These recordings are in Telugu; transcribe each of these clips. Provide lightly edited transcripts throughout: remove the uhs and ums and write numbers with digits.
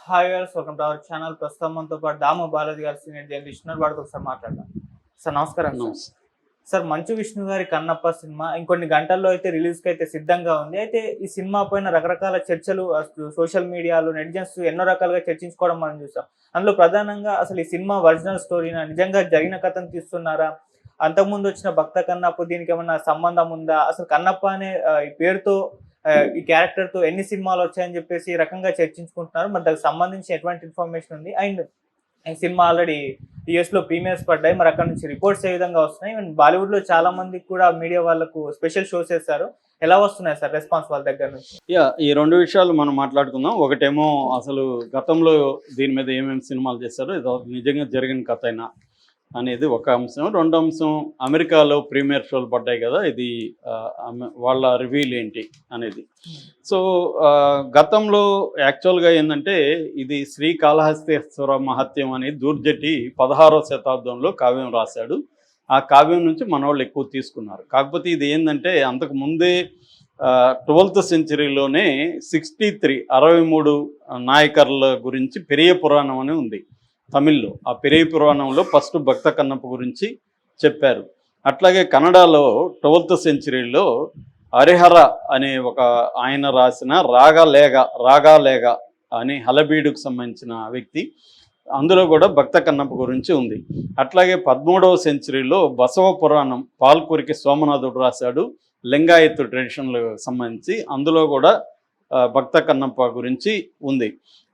Hi viewers, welcome to our channel. ప్రస్తుతం మనతో పాటు దాము బాలాజీ గారు సీనియర్ జర్నలిస్ట్ ఉన్నారు. వాడితో ఒకసారి మాట్లాడదాం. సార్ నమస్కారం. సార్ మంచు విష్ణు గారి కన్నప్ప సినిమా ఇంకొన్ని గంటల్లో అయితే రిలీజ్కి అయితే సిద్ధంగా ఉంది. అయితే ఈ సినిమా పైన రకరకాల చర్చలు సోషల్ మీడియాలో నెటిజన్స్ ఎన్నో రకాలుగా చర్చించుకోవడం మనం చూసాం. అందులో ప్రధానంగా అసలు ఈ సినిమా ఒరిజినల్ స్టోరీనా, నిజంగా జరిగిన కథను తీస్తున్నారా, అంతకుముందు వచ్చిన భక్త కన్నప్ప దీనికి ఏమన్నా సంబంధం ఉందా, అసలు కన్నప్ప అనే ఈ పేరుతో ఈ క్యారెక్టర్ తో ఎన్ని సినిమాలు వచ్చాయని చెప్పేసి ఈ రకంగా చర్చించుకుంటున్నారు. మరి దానికి సంబంధించి ఎటువంటి ఇన్ఫర్మేషన్ ఉంది, అండ్ ఈ సినిమా ఆల్రెడీ యూఎస్ లో ప్రీమియర్స్ పడ్డాయి, మరి అక్కడ నుంచి రిపోర్ట్స్ ఏ విధంగా వస్తున్నాయి, అండ్ బాలీవుడ్ లో చాలా మందికి కూడా మీడియా వాళ్ళకు స్పెషల్ షోస్ చేస్తారు, ఎలా వస్తున్నాయి సార్ రెస్పాన్స్ వాళ్ళ దగ్గర నుంచి? ఈ రెండు విషయాలు మనం మాట్లాడుకుందాం. ఒకటేమో అసలు గతంలో దీని మీద ఏమేమి సినిమాలు చేశారో ఇది నిజంగా జరిగిన కథ అయినా అనేది ఒక అంశం. రెండో అంశం, అమెరికాలో ప్రీమియర్ షోలు పడ్డాయి కదా, ఇది వాళ్ళ రివ్యూలు ఏంటి అనేది. సో గతంలో యాక్చువల్గా ఏంటంటే ఇది శ్రీకాళహస్తీశ్వర మహత్యం అని దూర్జటి 16వ శతాబ్దంలో కావ్యం రాశాడు. ఆ కావ్యం నుంచి మనవాళ్ళు ఎక్కువ తీసుకున్నారు. కాకపోతే ఇది ఏంటంటే అంతకు ముందే 12th సెంచరీలోనే 63 నాయకర్ల గురించి పెరియ పురాణం అని ఉంది తమిళ్లో. ఆ పెరియ పురాణంలో ఫస్ట్ భక్త కన్నప్ప గురించి చెప్పారు. అట్లాగే కన్నడలో 12th సెంచరీలో హరిహర అనే ఒక ఆయన రాసిన రాగాలేగ అని హలబీడుకు సంబంధించిన వ్యక్తి, అందులో కూడా భక్త కన్నప్ప గురించి ఉంది. అట్లాగే 13వ సెంచరీలో బసవ పురాణం పాల్కూరికి సోమనాథుడు రాశాడు, లింగాయత్ ట్రెడిషన్లకు సంబంధించి, అందులో కూడా భక్త కన్నప్ప గురించి ఉంది.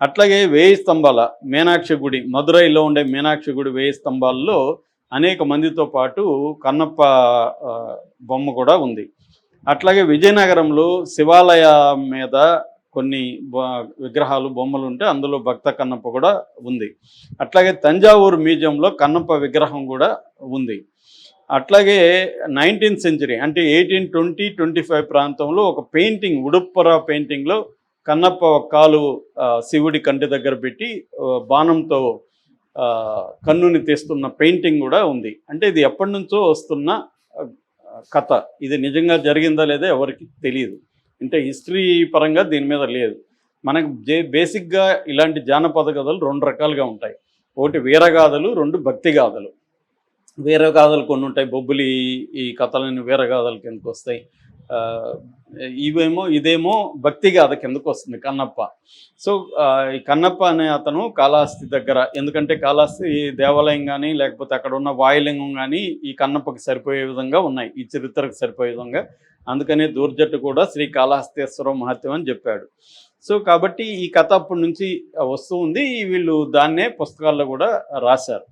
అట్లాగే 1000 స్తంభాల మీనాక్షి గుడి, మదురైలో ఉండే మీనాక్షి గుడి 1000 స్తంభాల్లో అనేక మందితో పాటు కన్నప్ప బొమ్మ కూడా ఉంది. అట్లాగే విజయనగరంలో శివాలయ మీద కొన్ని విగ్రహాలు బొమ్మలు ఉంటే అందులో భక్త కన్నప్ప కూడా ఉంది. అట్లాగే తంజావూరు మ్యూజియంలో కన్నప్ప విగ్రహం కూడా ఉంది. అట్లాగే 19th సెంచరీ అంటే 1820-25 ప్రాంతంలో ఒక పెయింటింగ్, ఉడుప్పర పెయింటింగ్లో కన్నప్ప కాలు శివుడి కంటి దగ్గర పెట్టి బాణంతో కన్నుని తీస్తున్న పెయింటింగ్ కూడా ఉంది. అంటే ఇది ఎప్పటి నుంచో వస్తున్న కథ. ఇది నిజంగా జరిగిందా లేదా ఎవరికి తెలియదు. అంటే హిస్టరీ పరంగా దీని మీద లేదు. మనకు బేసిక్గా ఇలాంటి జానపద కథలు 2 రకాలుగా ఉంటాయి. ఒకటి వీరగాథలు, 2 భక్తి గాథలు. వీరగాథలు కొన్ని ఉంటాయి, బొబ్బులి ఈ కథలని వీరగాథల కిందకు వస్తాయి. ఇదేమో భక్తి గాథ కిందకు వస్తుంది కన్నప్ప. సో ఈ కన్నప్ప అనే అతను కాళహస్తి దగ్గర, ఎందుకంటే కాళహస్తి దేవాలయం కానీ లేకపోతే అక్కడ ఉన్న వాయులింగం కానీ ఈ కన్నప్పకి సరిపోయే విధంగా ఉన్నాయి, ఈ చరిత్రకు సరిపోయే విధంగా. అందుకనే దూర్జట్టు కూడా శ్రీ కాళహస్తీశ్వర మహత్యం అని చెప్పాడు. సో కాబట్టి ఈ కథ అప్పటి నుంచి వస్తూ ఉంది. వీళ్ళు దాన్నే పుస్తకాల్లో కూడా రాశారు,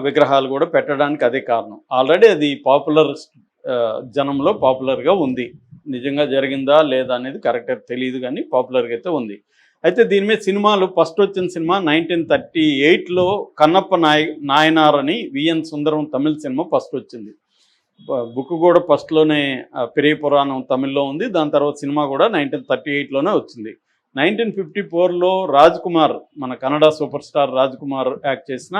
విగ్రహాలు కూడా పెట్టడానికి అదే కారణం. ఆల్రెడీ అది పాపులర్, జనంలో పాపులర్గా ఉంది. నిజంగా జరిగిందా లేదా అనేది కరెక్ట్గా తెలియదు కానీ పాపులర్గా అయితే ఉంది. అయితే దీని మీద సినిమాలు ఫస్ట్ వచ్చిన సినిమా 1938లో కన్నప్ప నాయనార్ అని విఎన్ సుందరం తమిళ సినిమా ఫస్ట్ వచ్చింది. బుక్ కూడా ఫస్ట్లోనే పెరియ పురాణం తమిళ్లో ఉంది. దాని తర్వాత సినిమా కూడా 1938లోనే వచ్చింది. 1954లో రాజ్ కుమార్, మన Kannada super star Raj Kumar act చేసిన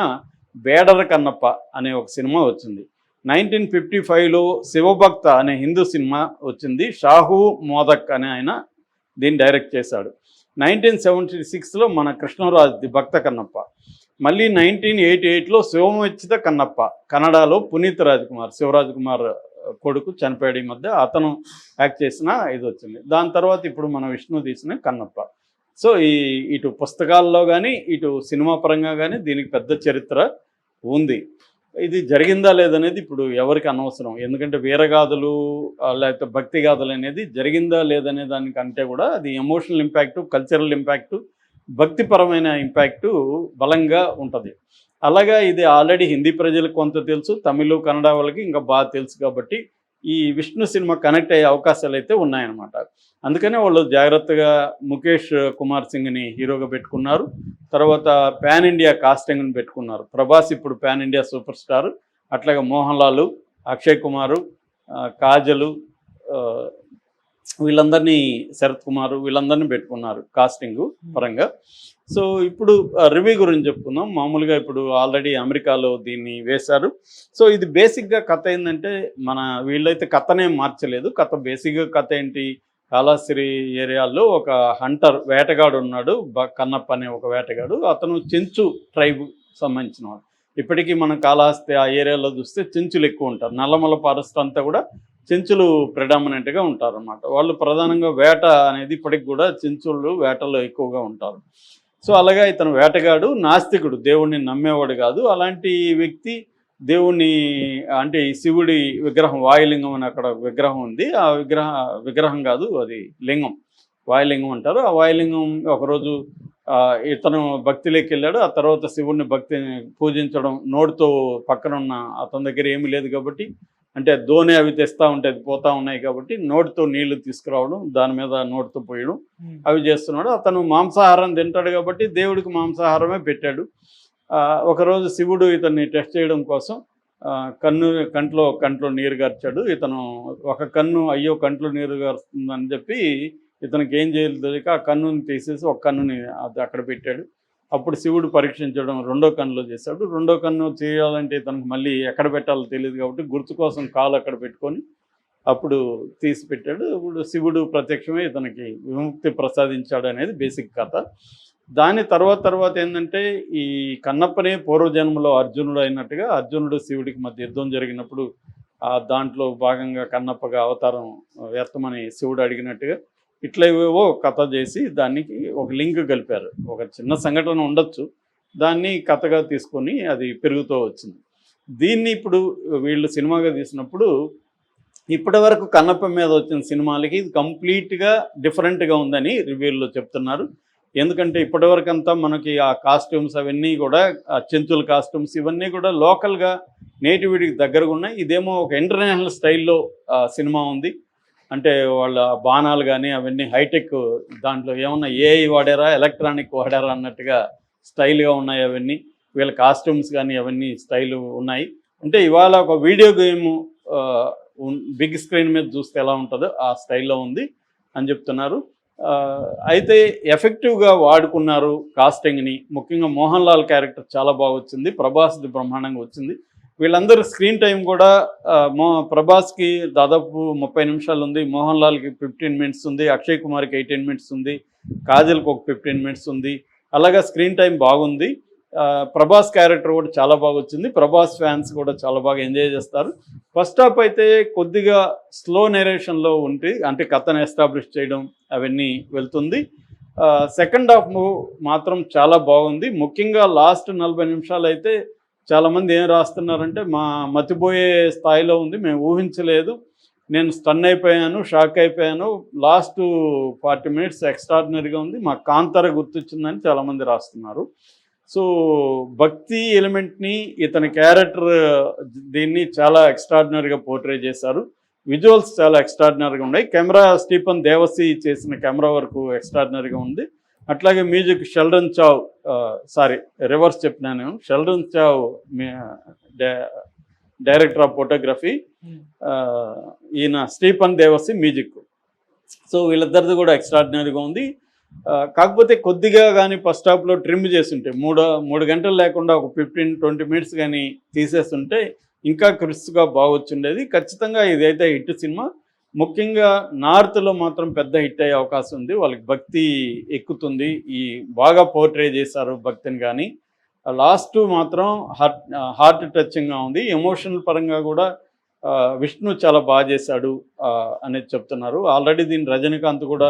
బేడర కన్నప్ప అనే ఒక సినిమా వచ్చింది. 1955లో శివభక్త అనే హిందూ సినిమా వచ్చింది. షాహు మోదక్ అనే ఆయన దీన్ని డైరెక్ట్ చేశాడు. 1976లో మన కృష్ణరాజ్ది భక్త కన్నప్ప. మళ్ళీ 1988లో శివమెచ్చిత కన్నప్ప, కన్నడలో పునీత్ రాజ్ కుమార్, శివరాజ్ కుమార్ కొడుకు చనిపోయాడు ఈ మధ్య, అతను యాక్ట్ చేసిన ఇది వచ్చింది. దాని తర్వాత ఇప్పుడు మన విష్ణు తీసిన కన్నప్ప. సో ఇటు పుస్తకాల్లో కానీ ఇటు సినిమా పరంగా కానీ దీనికి పెద్ద చరిత్ర ఉంది. ఇది జరిగిందా లేదనేది ఇప్పుడు ఎవరికి అనవసరం, ఎందుకంటే వీరగాథలు లేకపోతే భక్తి గాథలు అనేది జరిగిందా లేదనే దానికంటే కూడా అది ఎమోషనల్ ఇంపాక్టు, కల్చరల్ ఇంపాక్టు, భక్తిపరమైన ఇంపాక్టు బలంగా ఉంటుంది. అలాగా ఇది ఆల్రెడీ హిందీ ప్రజలకు కొంత తెలుసు, తమిళ కన్నడ వాళ్ళకి ఇంకా బాగా తెలుసు. కాబట్టి ఈ విష్ణు సినిమా కనెక్ట్ అయ్యే అవకాశాలు అయితే ఉన్నాయన్నమాట. అందుకనే వాళ్ళు జాగ్రత్తగా ముఖేష్ కుమార్ సింగ్ని హీరోగా పెట్టుకున్నారు. తర్వాత పాన్ ఇండియా కాస్టింగ్ని పెట్టుకున్నారు. ప్రభాస్ ఇప్పుడు పాన్ ఇండియా సూపర్ స్టార్. అట్లాగే మోహన్ లాల్, అక్షయ్ కుమారు, కాజలు, వీళ్ళందరినీ, శరత్ కుమారు, వీళ్ళందరినీ పెట్టుకున్నారు కాస్టింగ్ పరంగా. సో ఇప్పుడు రివ్యూ గురించి చెప్పుకుందాం. మామూలుగా ఇప్పుడు ఆల్రెడీ అమెరికాలో దీన్ని వేశారు. సో ఇది బేసిక్గా కథ ఏంటంటే, వీళ్ళైతే కథనే మార్చలేదు. కథ బేసిక్గా కథ ఏంటి, కాళహస్తి ఏరియాలో ఒక హంటర్ వేటగాడు ఉన్నాడు, కన్నప్ప అనే ఒక వేటగాడు. అతను చెంచు ట్రైబ్ సంబంధించిన వాడు. ఇప్పటికీ మనం కాళహస్తి ఆ ఏరియాలో చూస్తే చెంచులు ఎక్కువ ఉంటారు. నల్లమల ఫారెస్ట్ అంతా కూడా చెంచులు ప్రిడామినెంట్గా ఉంటారు అన్నమాట. వాళ్ళు ప్రధానంగా వేట అనేది ఇప్పటికి కూడా చెంచులు వేటలో ఎక్కువగా ఉంటారు. సో అలాగా ఇతను వేటగాడు, నాస్తికుడు, దేవుణ్ణి నమ్మేవాడు కాదు. అలాంటి వ్యక్తి దేవుణ్ణి అంటే ఈ శివుడి విగ్రహం, వాయులింగం అని అక్కడ విగ్రహం ఉంది. ఆ విగ్రహం కాదు, అది లింగం, వాయులింగం అంటారు. ఆ వాయులింగం ఒకరోజు ఇతను భక్తిలోకి వెళ్ళాడు. ఆ తర్వాత శివుడిని భక్తిని పూజించడం, నోటితో పక్కన ఉన్న అతని దగ్గర ఏమీ లేదు కాబట్టి, అంటే దోణి అవి తెస్తూ ఉంటే అది పోతూ ఉన్నాయి కాబట్టి నోటితో నీళ్లు తీసుకురావడం, దాని మీద నోటితో పోయడం అవి చేస్తున్నాడు. అతను మాంసాహారం తింటాడు కాబట్టి దేవుడికి మాంసాహారమే పెట్టాడు. ఒకరోజు శివుడు ఇతన్ని టెస్ట్ చేయడం కోసం కంట్లో నీరు గార్చాడు. ఇతను ఒక కన్ను అయ్యో కంట్లో నీరు గారుస్తుందని చెప్పి ఇతనికి ఏం చేయాలి తెలియక ఆ కన్నుని తీసేసి ఒక కన్నుని అది అక్కడ పెట్టాడు. అప్పుడు శివుడు పరీక్షించడం రెండో కన్నులో చేశాడు. రెండో కన్ను చేయాలంటే ఇతనికి మళ్ళీ ఎక్కడ పెట్టాలో తెలియదు కాబట్టి గుర్తు కోసం కాలు అక్కడ పెట్టుకొని అప్పుడు తీసి పెట్టాడు. ఇప్పుడు శివుడు ప్రత్యక్షమే ఇతనికి విముక్తి ప్రసాదించాడు అనేది బేసిక్ కథ. దాని తర్వాత ఏంటంటే ఈ కన్నప్పనే పూర్వజన్మలో అర్జునుడు అయినట్టుగా అర్జునుడు శివుడికి మధ్య యుద్ధం జరిగినప్పుడు దాంట్లో భాగంగా కన్నప్పగా అవతారం వ్యర్థమని శివుడు అడిగినట్టుగా ఇట్లా ఏవేవో కథ చేసి దానికి ఒక లింక్ కలిపారు. ఒక చిన్న సంఘటన ఉండొచ్చు, దాన్ని కథగా తీసుకొని అది పెరుగుతూ వచ్చింది. దీన్ని ఇప్పుడు వీళ్ళు సినిమాగా తీసినప్పుడు ఇప్పటి వరకు కన్నప్ప మీద వచ్చిన సినిమాలకి ఇది కంప్లీట్గా డిఫరెంట్గా ఉందని రివ్యూల్లో చెప్తున్నారు. ఎందుకంటే ఇప్పటివరకు అంతా మనకి ఆ కాస్ట్యూమ్స్ అవన్నీ కూడా చెంచుల కాస్ట్యూమ్స్ ఇవన్నీ కూడా లోకల్గా నేటివిటీకి దగ్గరగా ఉన్నాయి. ఇదేమో ఒక ఇంటర్నేషనల్ స్టైల్లో సినిమా ఉంది. అంటే వాళ్ళ బాణాలు కానీ అవన్నీ హైటెక్, దాంట్లో ఏమన్నా ఏఐ వాడారా ఎలక్ట్రానిక్ వాడారా అన్నట్టుగా స్టైల్గా ఉన్నాయి అవన్నీ. వీళ్ళ కాస్ట్యూమ్స్ కానీ అవన్నీ స్టైల్ ఉన్నాయి. అంటే ఇవాళ ఒక వీడియో గేమ్ బిగ్ స్క్రీన్ మీద చూస్తే ఎలా ఉంటుందో ఆ స్టైల్లో ఉంది అని చెప్తున్నారు. అయితే ఎఫెక్టివ్గా వాడుకున్నారు కాస్టింగ్ని. ముఖ్యంగా మోహన్ లాల్ క్యారెక్టర్ చాలా బాగా వచ్చింది, ప్రభాస్ది బ్రహ్మాండంగా వచ్చింది. వీళ్ళందరూ స్క్రీన్ టైం కూడా ప్రభాస్కి దాదాపు 30 నిమిషాలు ఉంది, మోహన్ లాల్కి 15 మినిట్స్ ఉంది, అక్షయ్ కుమార్కి 18 మినిట్స్ ఉంది, కాజల్కి ఒక 15 మినిట్స్ ఉంది. అలాగా స్క్రీన్ టైం బాగుంది. ప్రభాస్ క్యారెక్టర్ కూడా చాలా బాగా వచ్చింది. ప్రభాస్ ఫ్యాన్స్ కూడా చాలా బాగా ఎంజాయ్ చేస్తారు. ఫస్ట్ హాఫ్ అయితే కొద్దిగా స్లో నెరేషన్లో ఉంటే, అంటే కథను ఎస్టాబ్లిష్ చేయడం అవన్నీ వెళ్తుంది. సెకండ్ హాఫ్ మాత్రం చాలా బాగుంది. ముఖ్యంగా లాస్ట్ 40 నిమిషాలు అయితే చాలామంది ఏం రాస్తున్నారంటే మా మతిపోయే స్థాయిలో ఉంది, మేము ఊహించలేదు, నేను స్టన్ అయిపోయాను, షాక్ అయిపోయాను, లాస్ట్ 40 మినిట్స్ ఎక్స్ట్రాడినరీగా ఉంది, మా కాంతార గుర్తొచ్చిందని చాలామంది రాస్తున్నారు. సో భక్తి ఎలిమెంట్ని ఇతని క్యారెక్టర్ దీన్ని చాలా ఎక్స్ట్రాడినరీగా పోర్ట్రే చేశారు. విజువల్స్ చాలా ఎక్స్ట్రాడినరీగా ఉన్నాయి. కెమెరా స్టీఫన్ దేవసి చేసిన కెమెరా వర్క్ ఎక్స్ట్రాడినరీగా ఉంది. అట్లాగే మ్యూజిక్ షెల్డన్ చావ్, రివర్స్ చెప్పినాను, Sheldon Chau director of photography, ఈయన స్టీఫన్ దేవసి మ్యూజిక్. సో వీళ్ళిద్దరిది కూడా ఎక్స్ట్రాడినరీగా ఉంది. కాకపోతే కొద్దిగా కానీ ఫస్ట్ హాఫ్లో ట్రిమ్ చేస్తుంటే 3 గంటలు లేకుండా ఒక 15-20 మినిట్స్ కానీ తీసేస్తుంటే ఇంకా క్రిస్ప్గా బాగొచ్చుండేది. ఖచ్చితంగా ఇదైతే హిట్ సినిమా. ముఖ్యంగా నార్త్లో మాత్రం పెద్ద హిట్ అయ్యే అవకాశం ఉంది. వాళ్ళకి భక్తి ఎక్కుతుంది, ఈ బాగా పోర్ట్రే చేశారు భక్తిని. కానీ లాస్ట్ మాత్రం హార్ట్ టచింగ్గా ఉంది. ఎమోషనల్ పరంగా కూడా విష్ణు చాలా బాగా చేశాడు అనేది చెప్తున్నారు. ఆల్రెడీ దీన్ని రజనీకాంత్ కూడా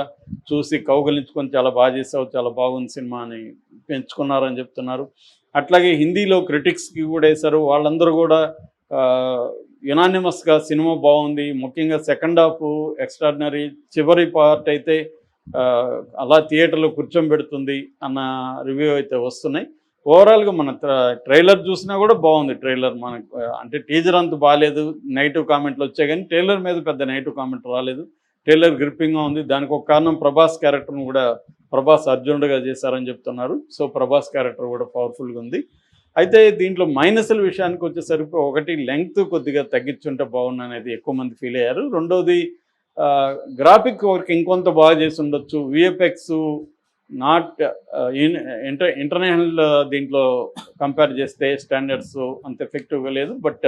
చూసి కౌగలించుకొని చాలా బాగా చేసావు, చాలా బాగుంది సినిమా అని పెంచుకున్నారని చెప్తున్నారు. అట్లాగే హిందీలో క్రిటిక్స్కి కూడా వేశారు. వాళ్ళందరూ కూడా యునానిమస్గా సినిమా బాగుంది, ముఖ్యంగా సెకండ్ హాఫ్ ఎక్స్ట్రాడినరీ, చివరి పార్ట్ అయితే అలా థియేటర్లో కూర్చోబెడుతుంది అన్న రివ్యూ అయితే వస్తున్నాయి. ఓవరాల్గా మన ట్రైలర్ చూసినా కూడా బాగుంది. ట్రైలర్ మనకు అంటే టీజర్ అంత బాగాలేదు, నెగిటివ్ కామెంట్లు వచ్చాయి, కానీ ట్రైలర్ మీద పెద్ద నెగిటివ్ కామెంట్ రాలేదు. ట్రైలర్ గ్రిప్పింగ్గా ఉంది. దానికి ఒక కారణం ప్రభాస్ క్యారెక్టర్ను కూడా ప్రభాస్ అర్జునుడిగా చేశారని చెప్తున్నారు. సో ప్రభాస్ క్యారెక్టర్ కూడా పవర్ఫుల్గా ఉంది. అయితే దీంట్లో మైనస్ల విషయానికి వచ్చేసరికి ఒకటి లెంగ్త్ కొద్దిగా తగ్గించుంటే బాగుంది అనేది ఎక్కువ మంది ఫీల్ అయ్యారు. రెండోది గ్రాఫిక్ వర్క్ ఇంకొంత బాగా చేసి ఉండొచ్చు. విఎఫ్ఎక్స్ నాట్ ఇంటర్నేషనల్ దీంట్లో కంపేర్ చేస్తే స్టాండర్డ్స్ అంత ఎఫెక్టివ్గా లేదు. బట్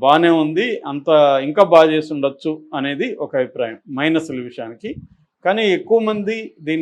బాగానే ఉంది, అంత ఇంకా బాగా చేసి ఉండొచ్చు అనేది ఒక అభిప్రాయం మైనస్ల విషయానికి. కానీ ఎక్కువ మంది దీన్ని